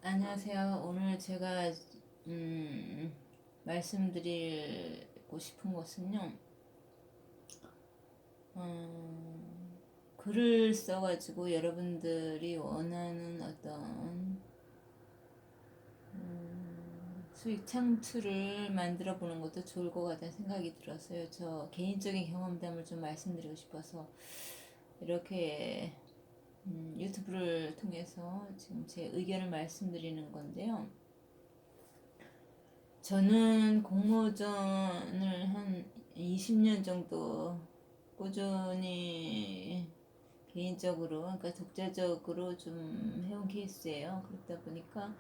안녕하세요. 오늘 제가 말씀드리고 싶은 것은요. 글을 써가지고 여러분들이 원하는 어떤 수익 창출을 만들어 보는 것도 좋을 것 같다는 생각이 들었어요. 저 개인적인 경험담을 좀 말씀드리고 싶어서 이렇게 유튜브를 통해서 지금 제 의견을 말씀드리는 건데요. 저는 공모전을 한 20년 정도 꾸준히 개인적으로, 그러니까 독자적으로 좀 해온 케이스예요. 그렇다 보니까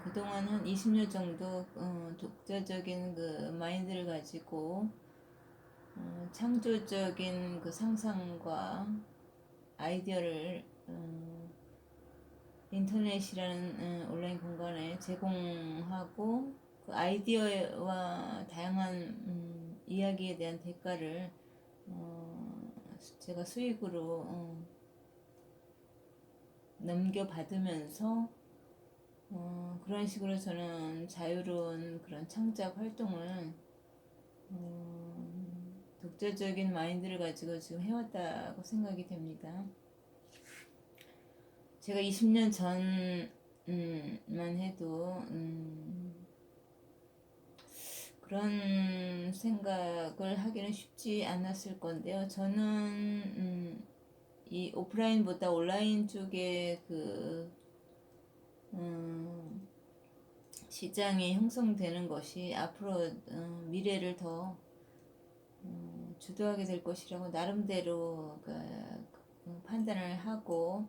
그동안 한 20년 정도 독자적인 그 마인드를 가지고 창조적인 그 상상과 아이디어를 인터넷이라는 온라인 공간에 제공하고 그 아이디어와 다양한 이야기에 대한 대가를 제가 수익으로 넘겨받으면서 그런 식으로 저는 자유로운 그런 창작 활동을 독자적인 마인드를 가지고 지금 해왔다고 생각이 됩니다. 제가 20년 전만 해도 그런 생각을 하기는 쉽지 않았을 건데요. 저는 이 오프라인보다 온라인 쪽에 그 시장이 형성되는 것이 앞으로 미래를 더 주도하게 될 것이라고 나름대로 판단을 하고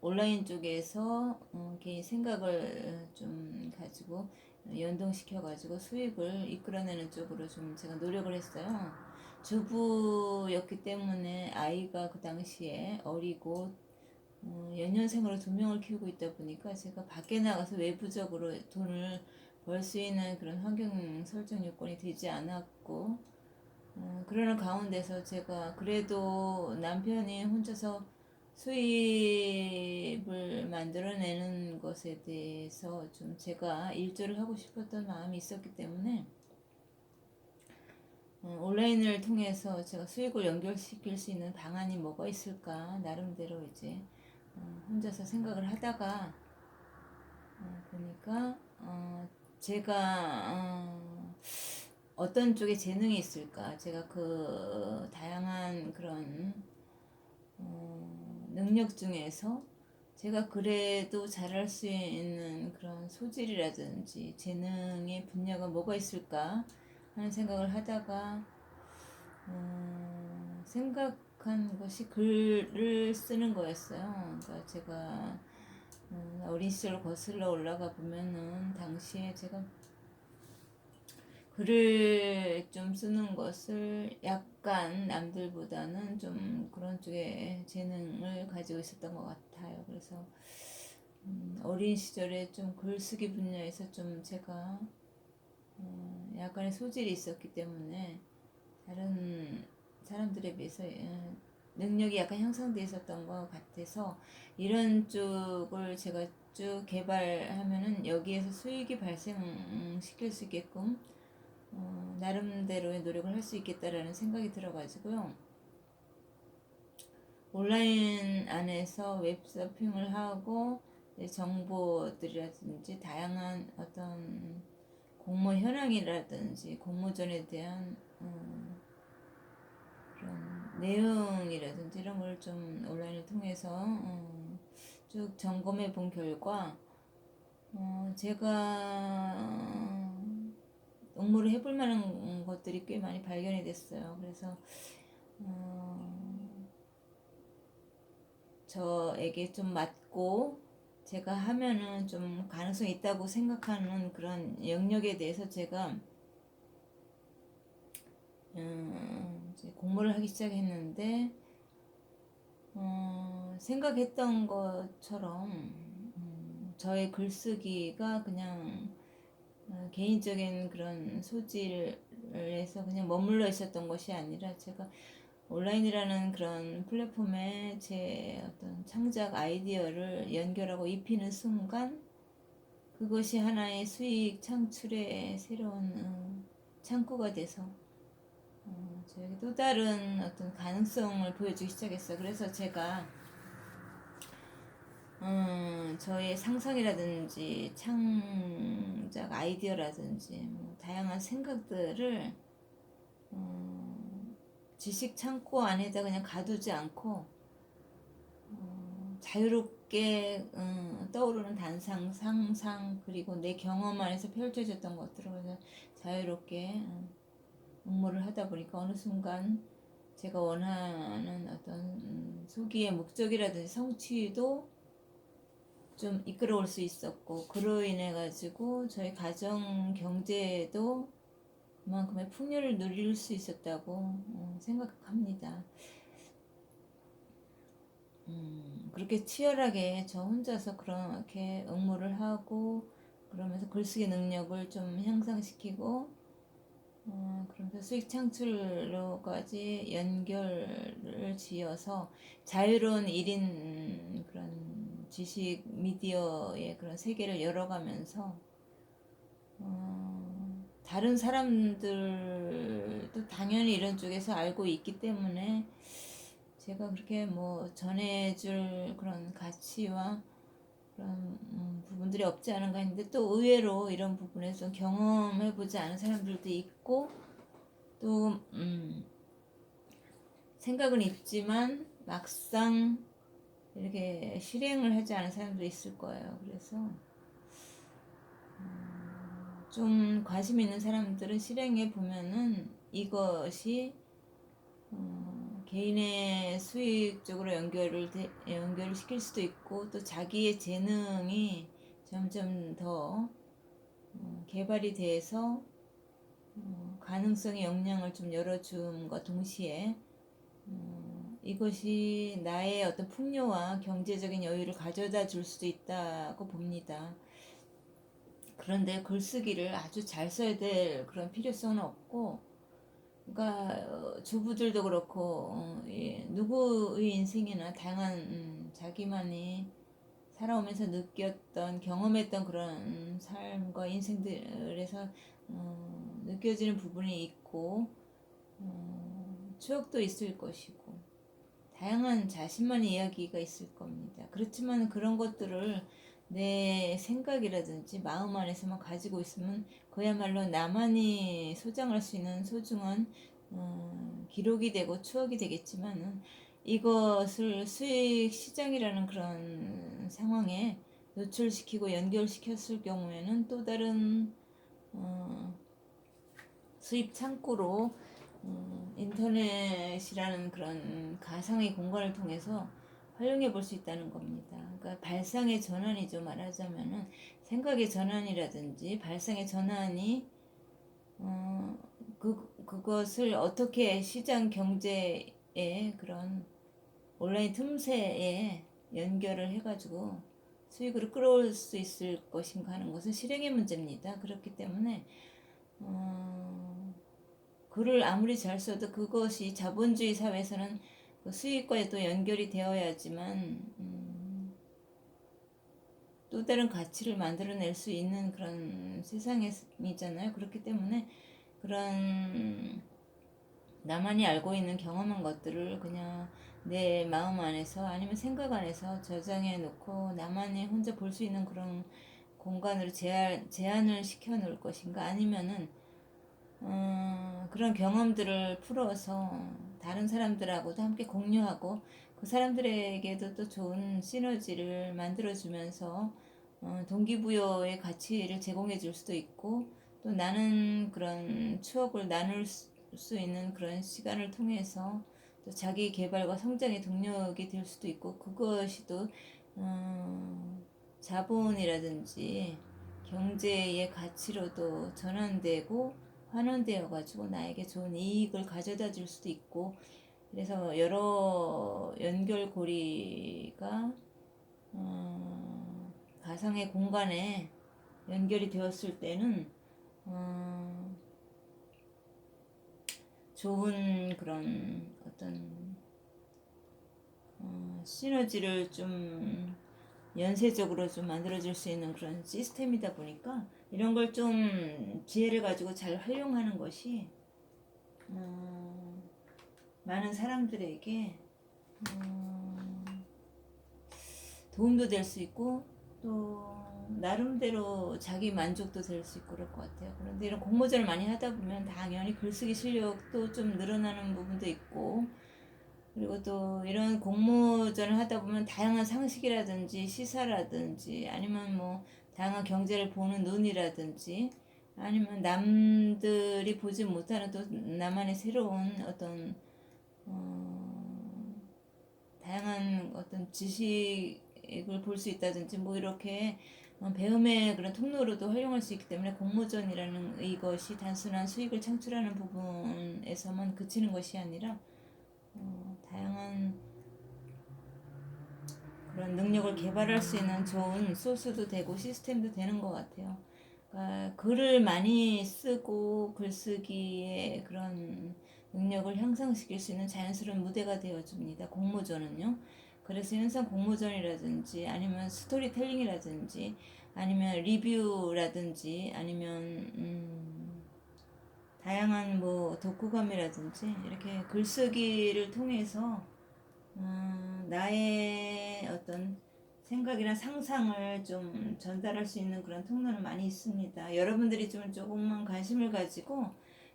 온라인 쪽에서 개인 생각을 좀 가지고 연동시켜가지고 수익을 이끌어내는 쪽으로 좀 제가 노력을 했어요. 주부였기 때문에 아이가 그 당시에 어리고 연년생으로 2명을 키우고 있다 보니까 제가 밖에 나가서 외부적으로 돈을 벌 수 있는 그런 환경 설정 요건이 되지 않았고 그러는 가운데서 제가 그래도 남편이 혼자서 수입을 만들어내는 것에 대해서 좀 제가 일조를 하고 싶었던 마음이 있었기 때문에 온라인을 통해서 제가 수익을 연결시킬 수 있는 방안이 뭐가 있을까 나름대로 이제 혼자서 생각을 하다가 보니까 제가 어떤 쪽에 재능이 있을까, 제가 그 다양한 그런 능력 중에서 제가 그래도 잘할 수 있는 그런 소질이라든지 재능의 분야가 뭐가 있을까 하는 생각을 하다가 생각한 것이 글을 쓰는 거였어요. 그러니까 제가 어린 시절 거슬러 올라가 보면은 당시에 제가 글을 좀 쓰는 것을 약간 남들보다는 좀 그런 쪽에 재능을 가지고 있었던 것 같아요. 그래서 어린 시절에 좀 글쓰기 분야에서 좀 제가 약간의 소질이 있었기 때문에 다른 사람들에 비해서 능력이 약간 형성되어 있었던 것 같아서 이런 쪽을 제가 쭉 개발하면은 여기에서 수익이 발생시킬 수 있게끔 나름대로의 노력을 할 수 있겠다라는 생각이 들어가지고요. 온라인 안에서 웹서핑을 하고 정보들이라든지 다양한 어떤 공모 현황이라든지 공모전에 대한 그런 내용이라든지 이런 걸 좀 온라인을 통해서 쭉 점검해 본 결과 제가 응모를 해볼 만한 것들이 꽤 많이 발견이 됐어요. 그래서 저에게 좀 맞고 제가 하면은 좀 가능성이 있다고 생각하는 그런 영역에 대해서 제가 이제 공부를 하기 시작했는데 생각했던 것처럼 저의 글쓰기가 그냥 개인적인 그런 소질에서 그냥 머물러 있었던 것이 아니라 제가 온라인이라는 그런 플랫폼에 제 어떤 창작 아이디어를 연결하고 입히는 순간 그것이 하나의 수익 창출의 새로운 창구가 돼서 저에게 또 다른 어떤 가능성을 보여주기 시작했어요. 그래서 제가 저의 상상이라든지 창작 아이디어라든지 뭐 다양한 생각들을 지식 창고 안에다 그냥 가두지 않고 자유롭게 떠오르는 단상, 상상 그리고 내 경험 안에서 펼쳐졌던 것들을 그냥 자유롭게 응모를 하다 보니까 어느 순간 제가 원하는 어떤 소기의 목적이라든지 성취도 좀 이끌어올 수 있었고 그로 인해 가지고 저희 가정 경제에도 그만큼의 풍요를 누릴 수 있었다고 생각합니다. 그렇게 치열하게 저 혼자서 그렇게 응모를 하고 그러면서 글쓰기 능력을 좀 향상시키고 그러면서 수익 창출로까지 연결을 지어서 자유로운 1인 그런 지식 미디어의 그런 세계를 열어가면서 다른 사람들도 당연히 이런 쪽에서 알고 있기 때문에 제가 그렇게 뭐 전해줄 그런 가치와 그런 부분들이 없지 않은가 했는데 또 의외로 이런 부분에서 경험해보지 않은 사람들도 있고 또 생각은 있지만 막상 이렇게 실행을 하지 않은 사람도 있을 거예요. 그래서 좀 관심 있는 사람들은 실행해 보면은 이것이 개인의 수익적으로 연결을 시킬 수도 있고 또 자기의 재능이 점점 더 개발이 돼서 가능성의 역량을 좀 열어줌과 동시에 이것이 나의 어떤 풍요와 경제적인 여유를 가져다 줄 수도 있다고 봅니다. 그런데 글쓰기를 아주 잘 써야 될 그런 필요성은 없고, 그러니까 주부들도 그렇고 누구의 인생이나 다양한 자기만이 살아오면서 느꼈던 경험했던 그런 삶과 인생들에서 느껴지는 부분이 있고 추억도 있을 것이고 다양한 자신만의 이야기가 있을 겁니다. 그렇지만 그런 것들을 내 생각이라든지 마음 안에서만 가지고 있으면 그야말로 나만이 소장할 수 있는 소중한 기록이 되고 추억이 되겠지만은 이것을 수익 시장이라는 그런 상황에 노출시키고 연결시켰을 경우에는 또 다른 수입 창구로 인터넷이라는 그런 가상의 공간을 통해서 활용해 볼 수 있다는 겁니다. 그러니까 발상의 전환이죠. 말하자면은 생각의 전환이라든지 발상의 전환이 그것을 어떻게 시장 경제의 그런 온라인 틈새에 연결을 해가지고 수익으로 끌어올 수 있을 것인가 하는 것은 실행의 문제입니다. 그렇기 때문에 글을 아무리 잘 써도 그것이 자본주의 사회에서는 그 수익과도 연결이 되어야지만 또 다른 가치를 만들어낼 수 있는 그런 세상이잖아요. 그렇기 때문에 그런 나만이 알고 있는 경험한 것들을 그냥 내 마음 안에서 아니면 생각 안에서 저장해 놓고 나만이 혼자 볼 수 있는 그런 공간으로 제한을 시켜 놓을 것인가 아니면은 그런 경험들을 풀어서 다른 사람들하고도 함께 공유하고 그 사람들에게도 또 좋은 시너지를 만들어주면서 동기부여의 가치를 제공해 줄 수도 있고 또 나는 그런 추억을 나눌 수 있는 그런 시간을 통해서 또 자기 개발과 성장의 동력이 될 수도 있고 그것이 또 자본이라든지 경제의 가치로도 전환되고 환원되어 가지고 나에게 좋은 이익을 가져다 줄 수도 있고 그래서 여러 연결고리가 가상의 공간에 연결이 되었을 때는 좋은 그런 어떤 어떤 시너지를 좀 연쇄적으로 좀 만들어질 수 있는 그런 시스템이다 보니까 이런 걸 좀 지혜를 가지고 잘 활용하는 것이 많은 사람들에게 도움도 될 수 있고 또 나름대로 자기 만족도 될 수 있고 그럴 것 같아요. 그런데 이런 공모전을 많이 하다 보면 당연히 글쓰기 실력도 좀 늘어나는 부분도 있고, 그리고 또 이런 공모전을 하다 보면 다양한 상식이라든지 시사라든지 아니면 뭐 다양한 경제를 보는 눈이라든지 아니면 남들이 보지 못하는 또 나만의 새로운 어떤 다양한 어떤 지식을 볼 수 있다든지 뭐 이렇게 배움의 그런 통로로도 활용할 수 있기 때문에 공모전이라는 이것이 단순한 수익을 창출하는 부분에서만 그치는 것이 아니라 다양한 그런 능력을 개발할 수 있는 좋은 소스도 되고 시스템도 되는 것 같아요. 그러니까 글을 많이 쓰고 글쓰기에 그런 능력을 향상시킬 수 있는 자연스러운 무대가 되어줍니다. 공모전은요. 그래서 현상 공모전이라든지 아니면 스토리텔링이라든지 아니면 리뷰라든지 아니면 다양한 뭐 독후감이라든지 이렇게 글쓰기를 통해서 나의 어떤 생각이나 상상을 좀 전달할 수 있는 그런 통로는 많이 있습니다. 여러분들이 좀 조금만 관심을 가지고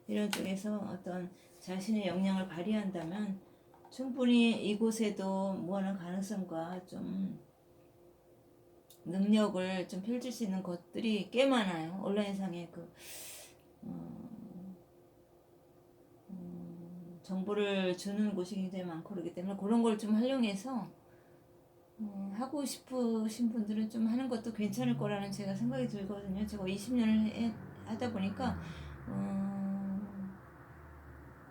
이런 쪽에서 어떤 자신의 역량을 발휘한다면 충분히 이곳에도 무한한 가능성과 좀 능력을 좀 펼칠 수 있는 것들이 꽤 많아요. 온라인상에 그 정보를 주는 곳이 굉장히 많고 그렇기 때문에 그런 걸 좀 활용해서 하고 싶으신 분들은 좀 하는 것도 괜찮을 거라는 제가 생각이 들거든요. 제가 20년을 하다 보니까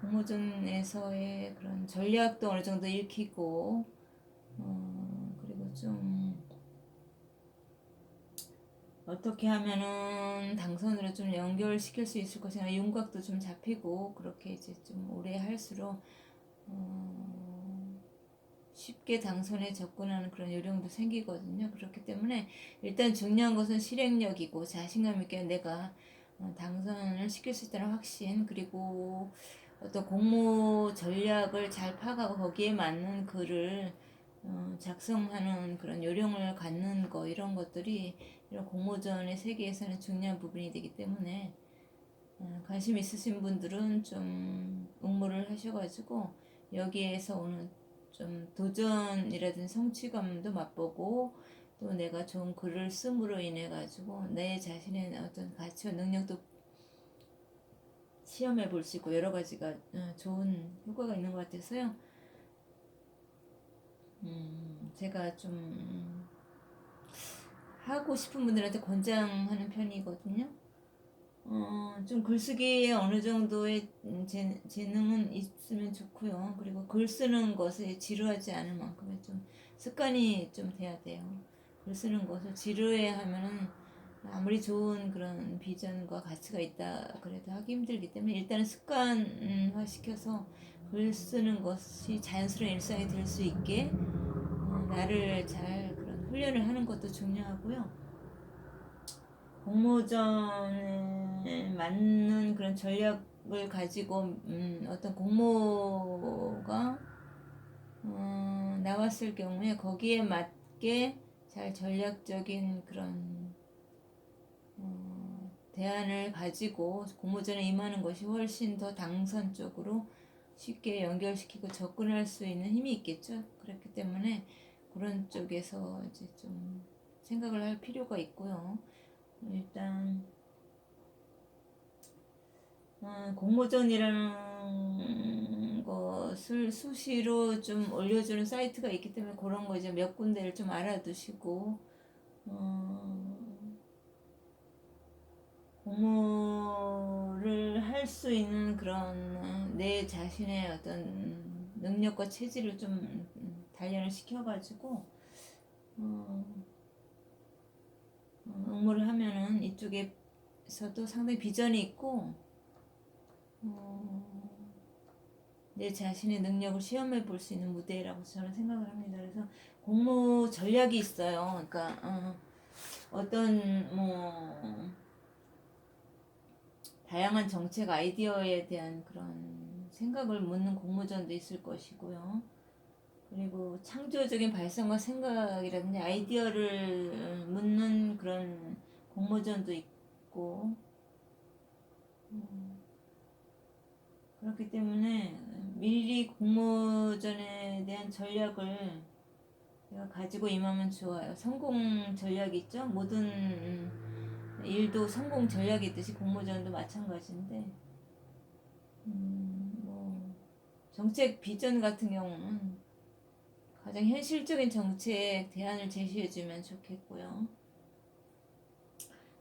공모전에서의 그런 전략도 어느 정도 읽히고 그리고 좀 어떻게 하면은 당선으로 좀 연결시킬 수 있을 것이나 윤곽도 좀 잡히고 그렇게 이제 좀 오래 할수록 쉽게 당선에 접근하는 그런 요령도 생기거든요. 그렇기 때문에 일단 중요한 것은 실행력이고 자신감 있게 내가 당선을 시킬 수 있다는 확신, 그리고 어떤 공모 전략을 잘 파악하고 거기에 맞는 글을 작성하는 그런 요령을 갖는 거, 이런 것들이 이런 공모전의 세계에서는 중요한 부분이 되기 때문에 관심 있으신 분들은 좀 응모를 하셔가지고 여기에서 오는 좀 도전이라든지 성취감도 맛보고 또 내가 좋은 글을 씀으로 인해 가지고 내 자신의 어떤 가치와 능력도 시험해 볼 수 있고 여러 가지가 좋은 효과가 있는 것 같아서요. 제가 좀 하고 싶은 분들한테 권장하는 편이거든요. 좀 글쓰기에 어느 정도의 재능은 있으면 좋고요. 그리고 글 쓰는 것에 지루하지 않을 만큼의 좀 습관이 좀 돼야 돼요. 글 쓰는 것을 지루해 하면은 아무리 좋은 그런 비전과 가치가 있다 그래도 하기 힘들기 때문에 일단은 습관화 시켜서 글 쓰는 것이 자연스러운 일상이 될 수 있게 나를 잘 그런 훈련을 하는 것도 중요하고요. 공모전에 맞는 그런 전략을 가지고 어떤 공모가 나왔을 경우에 거기에 맞게 잘 전략적인 그런 대안을 가지고 공모전에 임하는 것이 훨씬 더 당선 쪽으로 쉽게 연결시키고 접근할 수 있는 힘이 있겠죠. 그렇기 때문에 그런 쪽에서 이제 좀 생각을 할 필요가 있고요. 일단 공모전이라는 것을 수시로 좀 올려주는 사이트가 있기 때문에 그런 거 이제 몇 군데를 좀 알아두시고 공모를 할 수 있는 그런 내 자신의 어떤 능력과 체질을 좀 단련을 시켜가지고 응모를 하면은 이쪽에서도 상당히 비전이 있고 내 자신의 능력을 시험해 볼 수 있는 무대라고 저는 생각을 합니다. 그래서 공모 전략이 있어요. 그러니까 어떤 뭐 다양한 정책 아이디어에 대한 그런 생각을 묻는 공모전도 있을 것이고요. 그리고 창조적인 발상과 생각이라든지 아이디어를 묻는 그런 공모전도 있고, 그렇기 때문에 미리 공모전에 대한 전략을 내가 가지고 임하면 좋아요. 성공 전략이 있죠. 모든 일도 성공 전략이 있듯이 공모전도 마찬가지인데, 뭐 정책 비전 같은 경우는 가장 현실적인 정책 대안을 제시해주면 좋겠고요.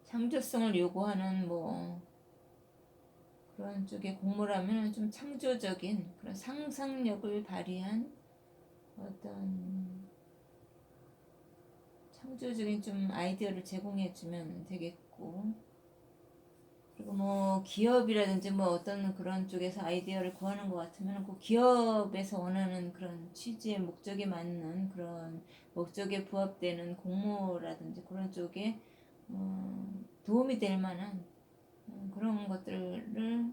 창조성을 요구하는 뭐 그런 쪽의 공모라면 좀 창조적인 그런 상상력을 발휘한 어떤 창조적인 좀 아이디어를 제공해주면 되겠고, 그리고 뭐 기업이라든지 뭐 어떤 그런 쪽에서 아이디어를 구하는 것 같으면 그 기업에서 원하는 그런 취지의 목적에 맞는 그런 목적에 부합되는 공모라든지 그런 쪽에 도움이 될 만한 그런 것들을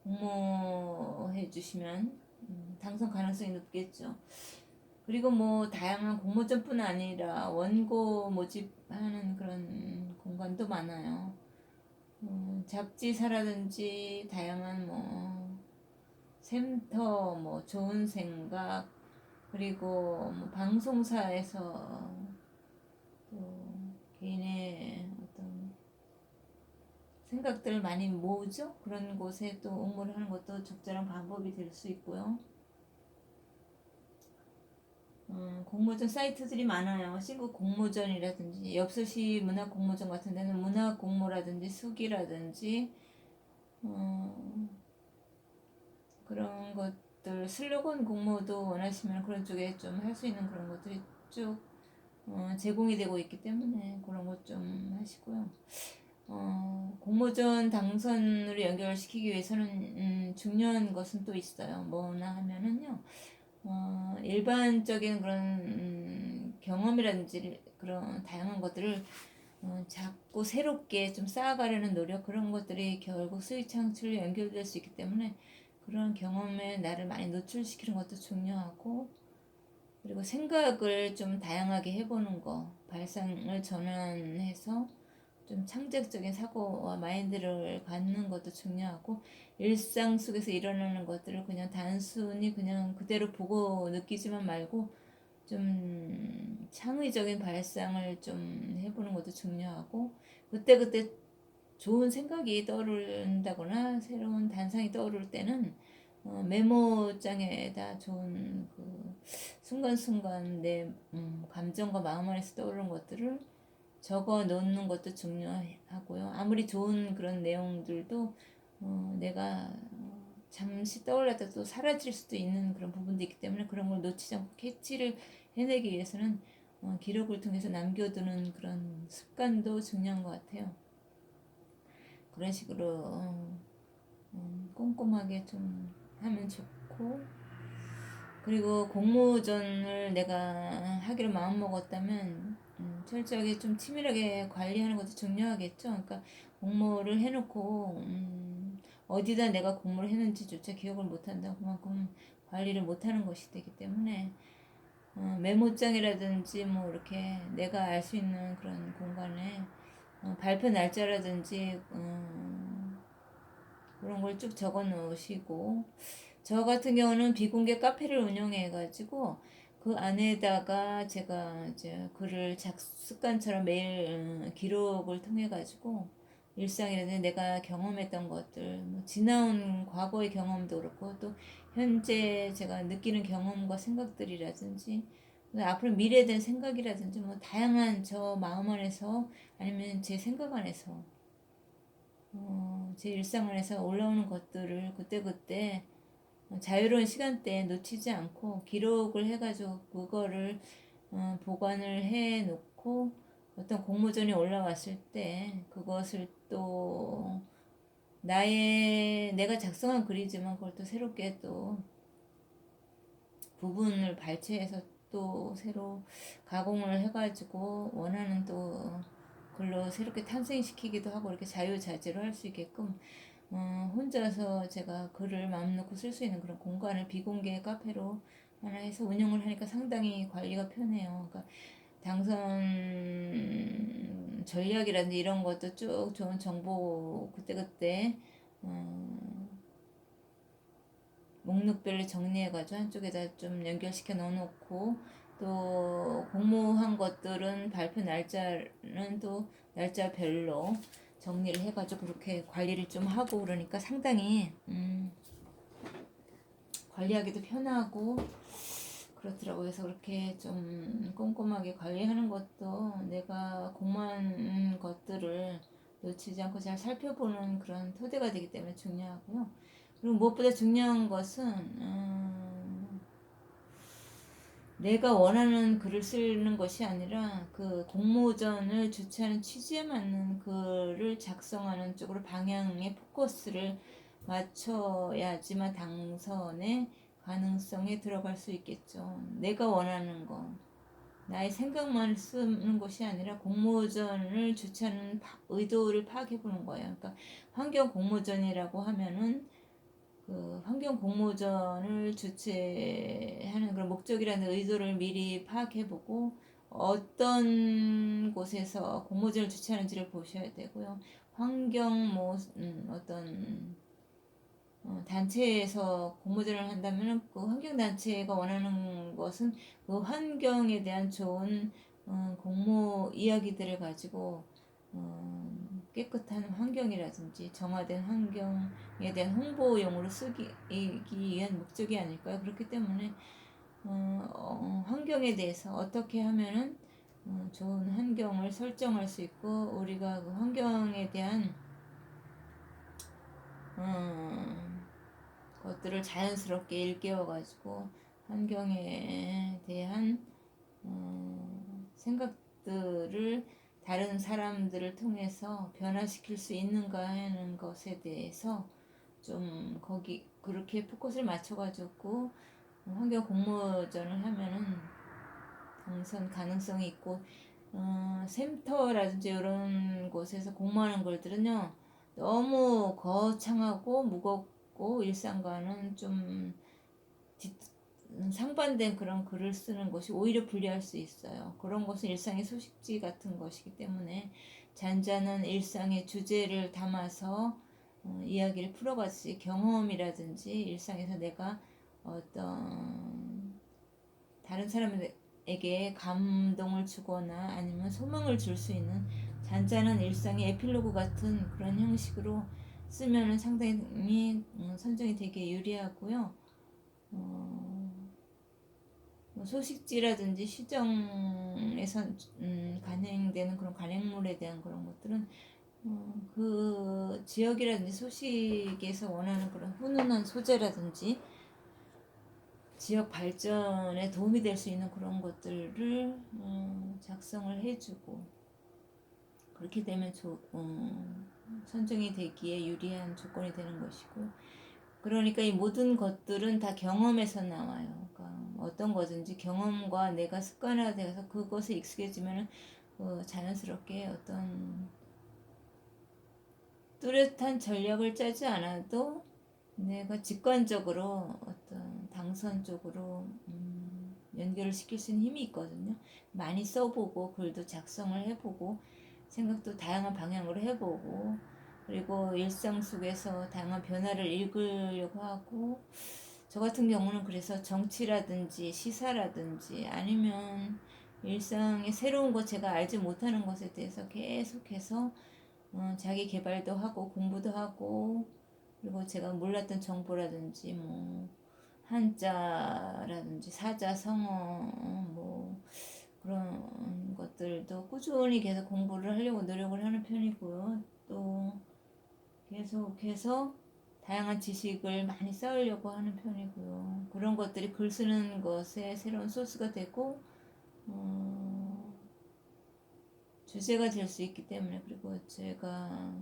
공모해 주시면 당선 가능성이 높겠죠. 그리고 뭐 다양한 공모전뿐 아니라 원고 모집하는 그런 공간도 많아요. 잡지사라든지 다양한 뭐 샘터, 뭐 좋은 생각, 그리고 뭐 방송사에서 또 개인의 어떤 생각들을 많이 모으죠. 그런 곳에 또 응모를 하는 것도 적절한 방법이 될 수 있고요. 공모전 사이트들이 많아요. 신국 공모전이라든지 엽서시 문학 공모전 같은 데는 문학 공모라든지 수기라든지 그런 것들 슬로건 공모도 원하시면 그런 쪽에 좀 할 수 있는 그런 것들이 쭉 제공이 되고 있기 때문에 그런 것 좀 하시고요. 공모전 당선으로 연결시키기 위해서는 중요한 것은 또 있어요. 뭐나 하면은요. 일반적인 그런 경험이라든지 그런 다양한 것들을 자꾸 새롭게 좀 쌓아가려는 노력, 그런 것들이 결국 수익 창출에 연결될 수 있기 때문에 그런 경험에 나를 많이 노출시키는 것도 중요하고, 그리고 생각을 좀 다양하게 해보는 거, 발상을 전환해서 좀 창작적인 사고와 마인드를 갖는 것도 중요하고, 일상 속에서 일어나는 것들을 그냥 단순히 그냥 그대로 보고 느끼지만 말고 좀 창의적인 발상을 좀 해보는 것도 중요하고, 그때그때 좋은 생각이 떠오른다거나 새로운 단상이 떠오를 때는 메모장에다 좋은 그 순간순간 내 감정과 마음 안에서 떠오르는 것들을 적어 놓는 것도 중요하고요. 아무리 좋은 그런 내용들도 내가 잠시 떠올랐다 또 사라질 수도 있는 그런 부분도 있기 때문에 그런 걸 놓치지 않고 캐치를 해내기 위해서는 기록을 통해서 남겨두는 그런 습관도 중요한 것 같아요. 그런 식으로 꼼꼼하게 좀 하면 좋고, 그리고 공모전을 내가 하기로 마음먹었다면 철저하게 좀 치밀하게 관리하는 것도 중요하겠죠. 그러니까 공모를 해놓고 어디다 내가 공모를 했는지조차 기억을 못한다. 그만큼 관리를 못하는 것이 되기 때문에 메모장이라든지 뭐 이렇게 내가 알 수 있는 그런 공간에 발표 날짜라든지 그런 걸 쭉 적어 놓으시고, 저 같은 경우는 비공개 카페를 운영해 가지고 그 안에다가 제가 이제 글을 습관처럼 매일 기록을 통해 가지고 일상이라든지 내가 경험했던 것들, 뭐 지나온 과거의 경험도 그렇고 또 현재 제가 느끼는 경험과 생각들이라든지 앞으로 미래에 대한 생각이라든지 뭐 다양한 저 마음 안에서 아니면 제 생각 안에서 제 일상 안에서 올라오는 것들을 그때그때 자유로운 시간대에 놓치지 않고 기록을 해가지고 그거를 보관을 해 놓고 어떤 공모전이 올라왔을 때 그것을 또 내가 작성한 글이지만 그걸 또 새롭게 또 부분을 발췌해서 또 새로 가공을 해가지고 원하는 또 글로 새롭게 탄생시키기도 하고 이렇게 자유자재로 할 수 있게끔 혼자서 제가 글을 마음 놓고 쓸 수 있는 그런 공간을 비공개 카페로 하나 해서 운영을 하니까 상당히 관리가 편해요. 그러니까 당선 전략이라든지 이런 것도 쭉 좋은 정보 그때그때 목록별로 정리해가지고 한쪽에다 좀 연결시켜 넣어놓고 또 공모한 것들은 발표 날짜는 또 날짜별로 정리를 해가지고 그렇게 관리를 좀 하고 그러니까 상당히 관리하기도 편하고 그렇더라고요. 그래서 그렇게 좀 꼼꼼하게 관리하는 것도 내가 공모한 것들을 놓치지 않고 잘 살펴보는 그런 토대가 되기 때문에 중요하고요. 그리고 무엇보다 중요한 것은 내가 원하는 글을 쓰는 것이 아니라 그 공모전을 주최하는 취지에 맞는 글을 작성하는 쪽으로 방향의 포커스를 맞춰야지만 당선의 가능성에 들어갈 수 있겠죠. 내가 원하는 거, 나의 생각만 쓰는 것이 아니라 공모전을 주최하는 의도를 파악해보는 거예요. 그러니까 환경 공모전이라고 하면은 그 환경 공모전을 주최하는 그런 목적이라는 의도를 미리 파악해보고 어떤 곳에서 공모전을 주최하는지를 보셔야 되고요. 환경 어떤 단체에서 공모전을 한다면 그 환경단체가 원하는 것은 그 환경에 대한 좋은 공모 이야기들을 가지고 깨끗한 환경이라든지 정화된 환경에 대한 홍보용으로 쓰기 위한 목적이 아닐까요? 그렇기 때문에 환경에 대해서 어떻게 하면은 좋은 환경을 설정할 수 있고 우리가 그 환경에 대한 것들을 자연스럽게 일깨워가지고 환경에 대한 생각들을 다른 사람들을 통해서 변화시킬 수 있는가 하는 것에 대해서 좀 그렇게 포커스를 맞춰가지고 환경 공모전을 하면은 당선 가능성이 있고 샘터라든지 이런 곳에서 공모하는 글들은요 너무 거창하고 무겁고 일상과는 좀 상반된 그런 글을 쓰는 것이 오히려 불리할 수 있어요. 그런 것은 일상의 소식지 같은 것이기 때문에 잔잔한 일상의 주제를 담아서 이야기를 풀어봤지 경험이라든지 일상에서 내가 어떤 다른 사람에게 감동을 주거나 아니면 소망을 줄 수 있는 잔잔한 일상의 에필로그 같은 그런 형식으로 쓰면 상당히 선정이 되게 유리하고요. 소식지라든지 시정에서 간행되는 그런 간행물에 대한 그런 것들은 그 지역이라든지 소식에서 원하는 그런 훈훈한 소재라든지 지역 발전에 도움이 될 수 있는 그런 것들을 작성을 해주고 그렇게 되면 선정이 되기에 유리한 조건이 되는 것이고 그러니까 이 모든 것들은 다 경험에서 나와요. 그러니까 어떤 거든지 경험과 내가 습관화돼서 그것에 익숙해지면 자연스럽게 어떤 뚜렷한 전략을 짜지 않아도 내가 직관적으로 어떤 당선 쪽으로 연결을 시킬 수 있는 힘이 있거든요. 많이 써보고 글도 작성을 해보고 생각도 다양한 방향으로 해보고 그리고 일상 속에서 다양한 변화를 읽으려고 하고 저 같은 경우는 그래서 정치라든지 시사라든지 아니면 일상의 새로운 것 제가 알지 못하는 것에 대해서 계속해서 자기 개발도 하고 공부도 하고 그리고 제가 몰랐던 정보라든지 뭐 한자라든지 사자 성어 뭐 그런 것들도 꾸준히 계속 공부를 하려고 노력을 하는 편이고요. 또 계속해서 다양한 지식을 많이 쌓으려고 하는 편이고요. 그런 것들이 글 쓰는 것에 새로운 소스가 되고 주제가 될 수 있기 때문에 그리고 제가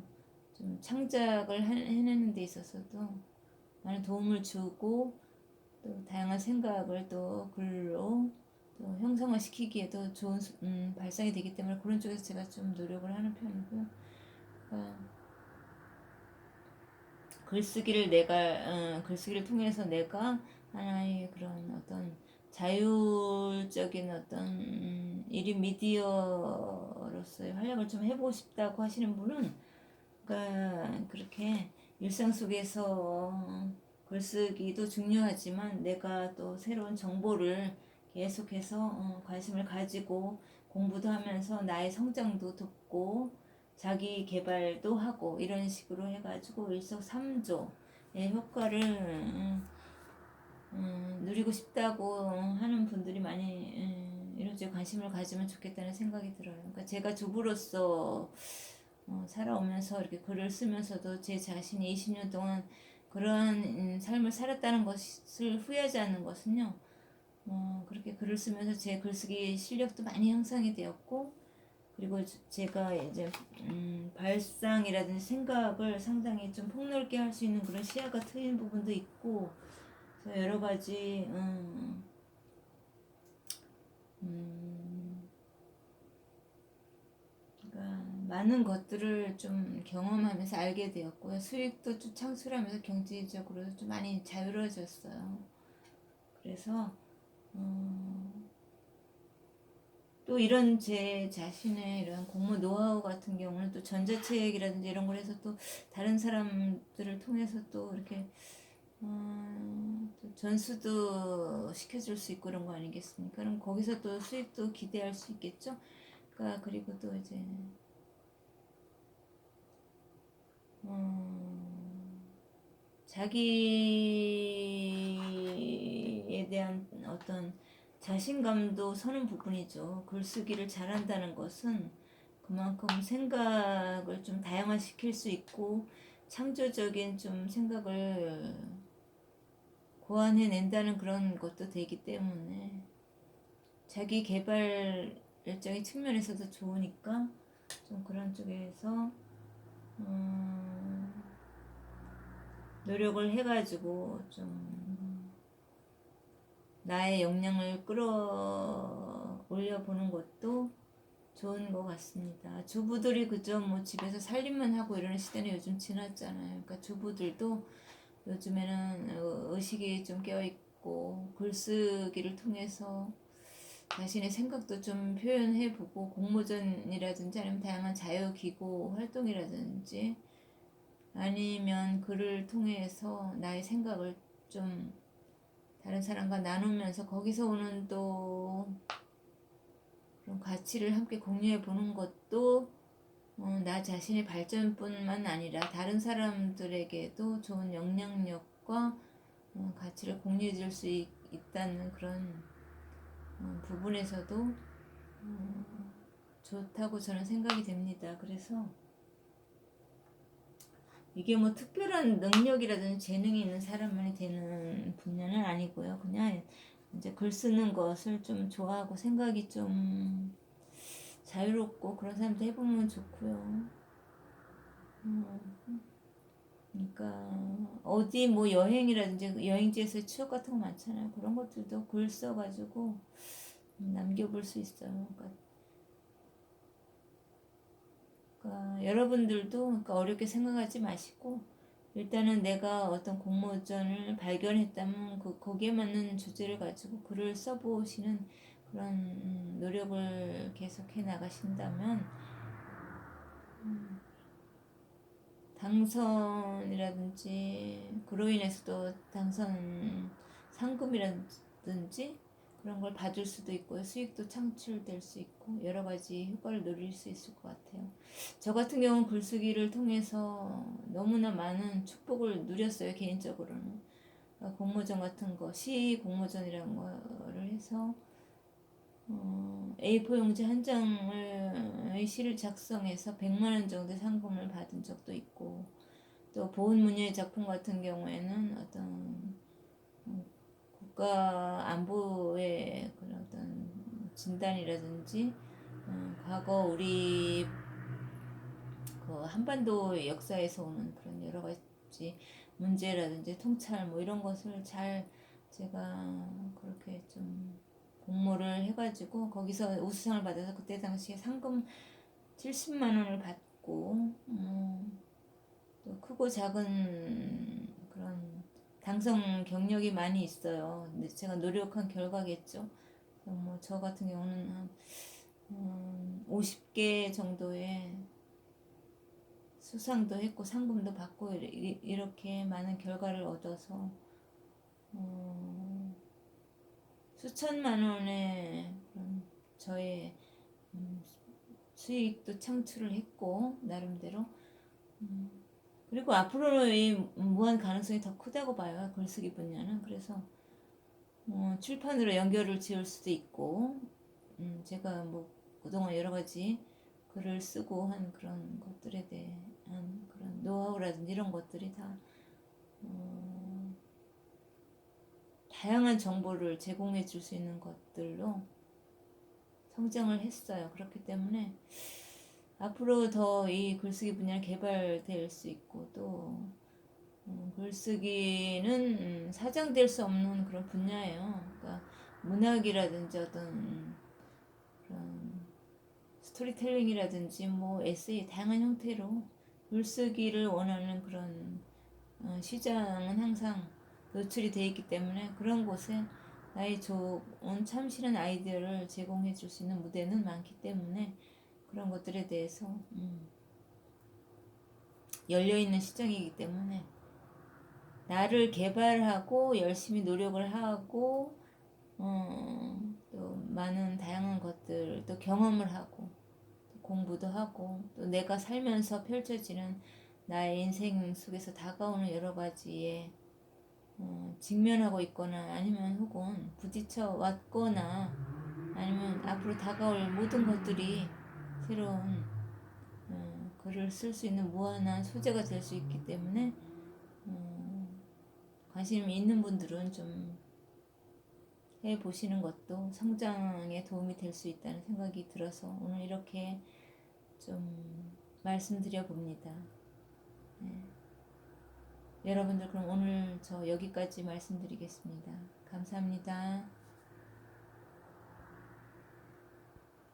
좀 창작을 해내는 데 있어서도 많은 도움을 주고 또 다양한 생각을 또 글로 또 형상화시키기에도 좋은 발상이 되기 때문에 그런 쪽에서 제가 좀 노력을 하는 편이고요. 그러니까 글쓰기를 통해서 내가 하나의 그런 어떤 자율적인 어떤 1인 미디어로서의 활약을 좀 해보고 싶다고 하시는 분은 그러니까 그렇게 일상 속에서 글쓰기도 중요하지만 내가 또 새로운 정보를 계속해서 관심을 가지고 공부도 하면서 나의 성장도 돕고 자기 개발도 하고 이런 식으로 해가지고 일석삼조의 효과를 누리고 싶다고 하는 분들이 많이 이런 쪽에 관심을 가지면 좋겠다는 생각이 들어요. 그러니까 제가 주부로서 살아오면서 이렇게 글을 쓰면서도 제 자신이 20년 동안 그러한 삶을 살았다는 것을 후회하지 않는 것은요. 그렇게 글을 쓰면서 제 글쓰기 실력도 많이 형성이 되었고 그리고 제가 이제 발상이라든지 생각을 상당히 좀 폭넓게 할 수 있는 그런 시야가 트인 부분도 있고 여러 가지 그러니까 많은 것들을 좀 경험하면서 알게 되었고요. 수익도 좀 창출하면서 경제적으로 좀 많이 자유로워졌어요. 그래서 또 이런 제 자신의 이런 공부 노하우 같은 경우는 또 전자책이라든지 이런 걸 해서 또 다른 사람들을 통해서 또 이렇게 또 전수도 시켜줄 수 있고 그런 거 아니겠습니까? 그럼 거기서 또 수익도 기대할 수 있겠죠? 그러니까 그리고 또 이제 자기에 대한 어떤 자신감도 서는 부분이죠. 글쓰기를 잘한다는 것은 그만큼 생각을 좀 다양화시킬 수 있고 창조적인 좀 생각을 고안해낸다는 그런 것도 되기 때문에 자기 개발적인 측면에서도 좋으니까 좀 그런 쪽에서 노력을 해가지고 좀 나의 역량을 끌어올려 보는 것도 좋은 것 같습니다. 주부들이 그저 뭐 집에서 살림만 하고 이러는 시대는 요즘 지났잖아요. 그러니까 주부들도 요즘에는 의식이 좀 깨어있고 글쓰기를 통해서 자신의 생각도 좀 표현해보고 공모전이라든지 아니면 다양한 자유기구 활동이라든지 아니면 글을 통해서 나의 생각을 좀 다른 사람과 나누면서 거기서 오는 또 그런 가치를 함께 공유해 보는 것도 나 자신의 발전뿐만 아니라 다른 사람들에게도 좋은 영향력과 가치를 공유해 줄 수 있다는 그런 부분에서도 좋다고 저는 생각이 됩니다. 그래서 이게 뭐 특별한 능력이라든지 재능이 있는 사람만이 되는 분야는 아니고요. 그냥 이제 글 쓰는 것을 좀 좋아하고 생각이 좀 자유롭고 그런 사람도 해보면 좋고요. 그러니까 어디 뭐 여행이라든지 여행지에서의 추억 같은 거 많잖아요. 그런 것들도 글 써가지고 남겨볼 수 있어요. 그러니까 여러분들도 그러니까 어렵게 생각하지 마시고 일단은 내가 어떤 공모전을 발견했다면 거기에 맞는 주제를 가지고 글을 써보시는 그런 노력을 계속해 나가신다면 당선이라든지 그로 인해서도 당선 상금이라든지 그런 걸 받을 수도 있고 수익도 창출될 수 있고 여러 가지 효과를 누릴 수 있을 것 같아요. 저 같은 경우는 글쓰기를 통해서 너무나 많은 축복을 누렸어요. 개인적으로는 공모전 같은 거, 시 공모전이라는 거를 해서 A4 용지 한 장을 시를 작성해서 100만 원 정도 상금을 받은 적도 있고 또 보훈문예 작품 같은 경우에는 어떤 국가 안보의 그런 어떤 진단이라든지 과거 우리 그 뭐 한반도 역사에서 오는 그런 여러 가지 문제라든지 통찰 뭐 이런 것을 잘 제가 그렇게 좀 공모를 해가지고 거기서 우수상을 받아서 그때 당시에 상금 70만 원을 받고 또 크고 작은 그런 당선 경력이 많이 있어요. 근데 제가 노력한 결과겠죠. 뭐 저 같은 경우는 한 50개 정도의 수상도 했고 상금도 받고 이렇게 많은 결과를 얻어서 수천만 원의 그런 저의 수익도 창출을 했고 나름대로 그리고 앞으로의 무한 가능성이 더 크다고 봐요. 글쓰기 분야는. 그래서 출판으로 연결을 지을 수도 있고 제가 뭐 그동안 여러 가지 글을 쓰고 한 그런 것들에 대한 그런 노하우라든지 이런 것들이 다 다양한 정보를 제공해 줄 수 있는 것들로 성장을 했어요. 그렇기 때문에 앞으로 더 이 글쓰기 분야는 개발될 수 있고 또 글쓰기는 사장될 수 없는 그런 분야예요. 그러니까 문학이라든지 어떤 그런 스토리텔링이라든지 뭐 에세이 다양한 형태로 글쓰기를 원하는 그런 시장은 항상 노출이 돼 있기 때문에 그런 곳에 나의 좋은 참신한 아이디어를 제공해 줄 수 있는 무대는 많기 때문에 그런 것들에 대해서 열려있는 시장이기 때문에 나를 개발하고 열심히 노력을 하고 또 많은 다양한 것들 또 경험을 하고 또 공부도 하고 또 내가 살면서 펼쳐지는 나의 인생 속에서 다가오는 여러 가지의 직면하고 있거나 아니면 혹은 부딪혀 왔거나 아니면 앞으로 다가올 모든 것들이 새로운 글을 쓸 수 있는 무한한 소재가 될 수 있기 때문에 관심이 있는 분들은 좀 해보시는 것도 성장에 도움이 될 수 있다는 생각이 들어서 오늘 이렇게 좀 말씀드려 봅니다. 네. 여러분들 그럼 오늘 저 여기까지 말씀드리겠습니다. 감사합니다.